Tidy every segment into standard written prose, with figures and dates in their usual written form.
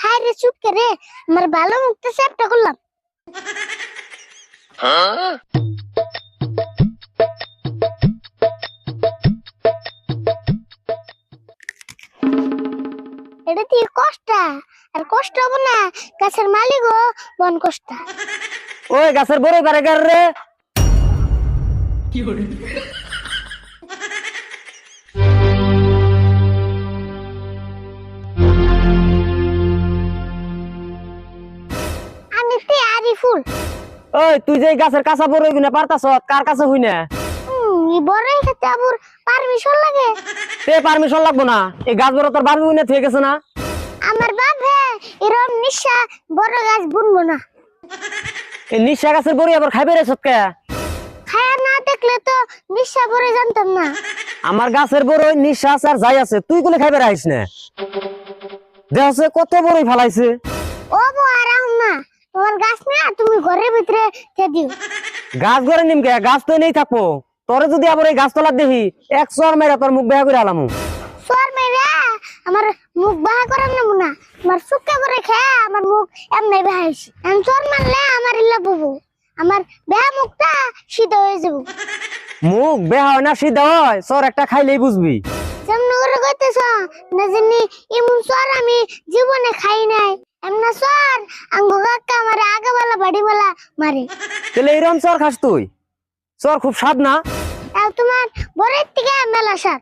হায় রে চুপ কে রে, আমার ভালো মুখটা চ্যাপটা করলাম। এটা কি কষ্ট, আর কষ্ট হবো না, গাছের মালিকও বন কষ্ট। ওই গাছের বড়ই পারে কার রে? আমি তে আরিফুল। ওই তুই যে গাছের কাঁচা বড়ই গুনে পারতাছ, কার কাছে হই না? এই বড়ই খেতে আবার পারমিশন লাগে? তে পারমিশন লাগবো না, এই গাছ বড় তোর বাবু গুনে থেকে গেছে না? আমার বাপ হে এরম নিশা বড় গাছ বুনবো না। এই নিশা গাছের বড়ি আবার খাইবে রে সৎকে? খায়া না দেখলে তো নিশা বড় জানতাম না। আমার গাছের বড়ই নিঃশ্বাস আর যাই আছে, তুই গুলো খাইবে রাইস না। দেখছে কত বড়ই ফালাইছে। ও বো আরাম না, তোমার গাছ না তুমি ঘরের ভিতরে কে দিও। গাছ ঘরে নিমকে, গাছ তো নেই থাকবো। তোরে যদি আবার এই গাছ তলার দেখি, এক চর মেরে তোর মুখ বেহা করে আলামু। সর মেরে আমার মুখ বাহা করার নেব না, আমার সুক্কা করে খেয়ে আমার মুখ এমনি বাহাইছি। আমি চোর মারলে আমার ইল্লা বুবু, আমার বেহা মুখটা সিধা হয়ে যাবো। মুখ বেহা হয় না সিধা হয়, চর একটা খাইলেই বুঝবি। যেমন করে কইতেছ না জানি এমন চর আমি জীবনে খাই নাই। এমনা চর আঙ্গু কাকা আমার আগাবেলা বাড়িবেলা মারে। তাহলে এইরকম চর খাস তুই? চর খুব স্বাদ না? তাও তোমার বরের থেকে মেলা সাত।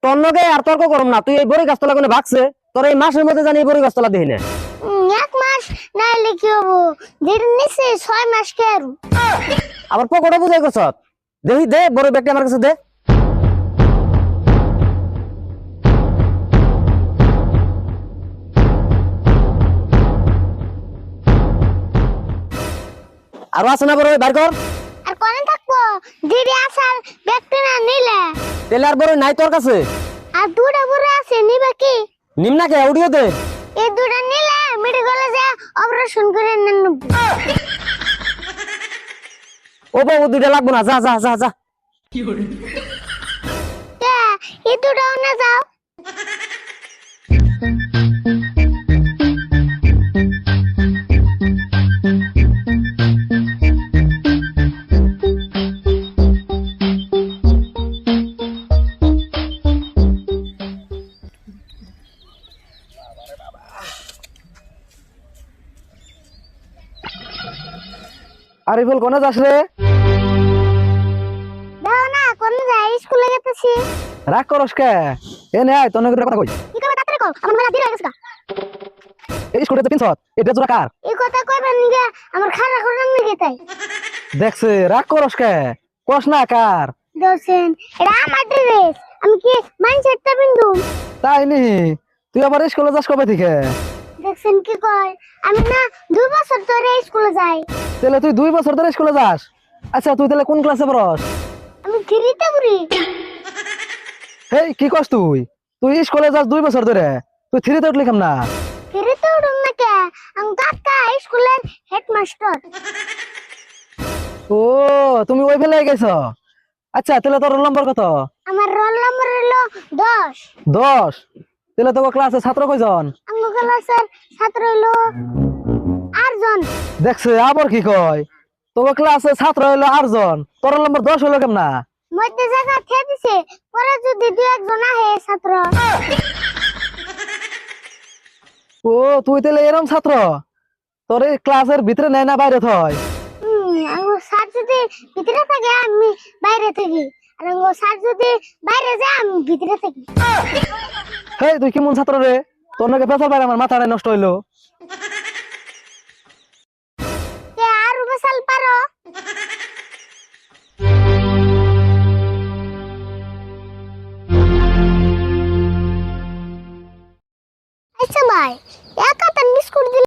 তোর নগে আর তর্ক করম না, তুই এই বড়ি গাছতলা কোনে ভাগছে? তোর এই মাসের মধ্যে জানি এই বড়ি গাছতলা দেখি না। এক মাস নাইলে কি হবো, যেটা নিচে 6 মাস কে আর আবার পকড়া বুঝাই গছ, দেখি দে বড় ব্যাগটা আমার কাছে দে। আর আছে না বড় বাইর কর। আর কোনে থাকবো, দিদি আসার ব্যক্তি না নিলে। তেলে আর বড় নাই তোর কাছে? আর দুটা বড় আছে নিবে কি? নিম না কে উড়িয়ে দে। এই দুটা নিলে মেডিকেলে যা অপারেশন করে নেন। ও বাবু দুইটা লাগবো না, যা যা যা যা। এই দুটাও না যাও। আরিফুল কোনে যাস রে? দাও না কোন যাই, স্কুলে যেতেছি। রাগ করস কে? এ নে আয়, তোর নগে কথা কই। কি করবে তাড়াতাড়ি কও, আমার মেলা দেরি হয়ে গেছে। এই স্কুলে পিনছ, এই ড্রেসটা কার? এই কথা কইবেন নিগে আমার খারাপ করে নিগে তাই। দেখছে রাগ করস কে? কস না কার? দোসেন এটা আমার ড্রেস, আমি কি মাইন্ডসেটটা বিন্দু। তাই নি, তুই আবার স্কুলে যাস কবে থেকে? দেখছেন কি কয়, আমি না 2 বছর ধরে স্কুলে যাই। তাহলে তুই 2 বছর ধরে স্কুলে যাস? আচ্ছা তুই তাহলে কোন ক্লাসে পড়স? আমি থ্রিতে পড়ি। এই কি কস তুই? তুই স্কুলে যাস 2 বছর ধরে, তুই থ্রিতে উঠলি কেমন না? থ্রিতে উঠুম না কে, আমি কাকা স্কুলের হেডমাস্টার। ও তুমি ওই ফেলে গেছ। আচ্ছা তাহলে তোর রোল নম্বর কত? আমার রোল নম্বর হলো 10। 10? তাহলে তোর ক্লাসে ছাত্র কয়জন? আমার ক্লাসের ছাত্র হলো 8 জন। দেখছে আবার কি কয়, তোর ক্লাসে ছাত্র হইলো 8 জন, তোর রোল নম্বর 10 হলো কেমন না? মধ্যে জায়গা খেয়ে দিছে, পরে যদি 2-1 জন আহে ছাত্র। ও তুই তাহলে এরম ছাত্র, তোর এই ক্লাসের ভিতরে নেয় না বাইরে থয়? আমার স্যার যদি ভিতরে থাকে আমি বাইরে থাকি, আর আমার স্যার যদি বাইরে যায় আমি ভিতরে থাকি। হেই তুই কেমন ছাত্র রে? তোর নাকি পেছাল বাইরে আমার মাথাটা নষ্ট হইলো। কে আর বসাল পারো? আচ্ছা ভাই, এক হাতে বিস্কুট দিলে